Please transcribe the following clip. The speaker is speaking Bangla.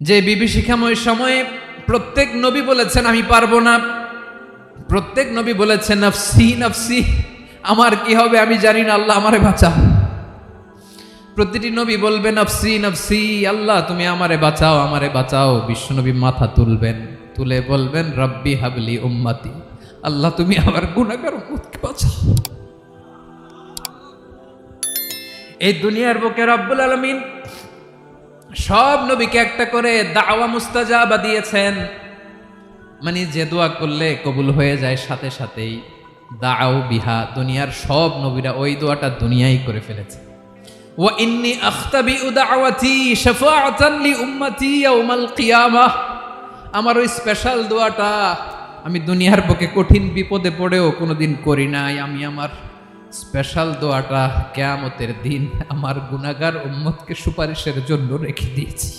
যে বিভীষিকাময় সময়ে প্রত্যেক নবী বলেছেন আমি পারবো না, প্রত্যেক নবী বলেছেন নফসি নফসি, আমার কি হবে আমি জানি না, আল্লাহ আমারে বাঁচাও। প্রতিটি নবী বলবেন নফসি নফসি, আল্লাহ তুমি আমারে বাঁচাও আমারে বাঁচাও। বিশ্বনবী মাথা তুলবেন, তুলে বলবেন রব্বি হাবলি উম্মতি, আল্লাহ তুমি আমার গুনাহগার উম্মতকে বাঁচাও। এই দুনিয়ার বুকে রব্বুল আলামিন সব নবীকে একটা করে দাওয়া মুস্তাজাবা দিয়েছেন, মানে যে দোয়া করলে কবুল হয়ে যায় সাথে সাথেই। দাও বিহা, দুনিয়ার সব নবীরা ওই দোয়াটা দুনিয়ায় করে ফেলেছে। ওয়া ইন্নী আখতাবিউ দাওয়াতি শাফাআতান লি উম্মতি ইয়াউমাল কিয়ামাহ, আমার ওই স্পেশাল দোয়াটা আমি দুনিয়ার বুকে কঠিন বিপদে পড়েও কোনোদিন করি নাই। আমি আমার স্পেশাল দোয়াটা কিয়ামতের দিন আমার গুনাহগার উম্মতকে সুপারিশের জন্য রেখে দিয়েছি।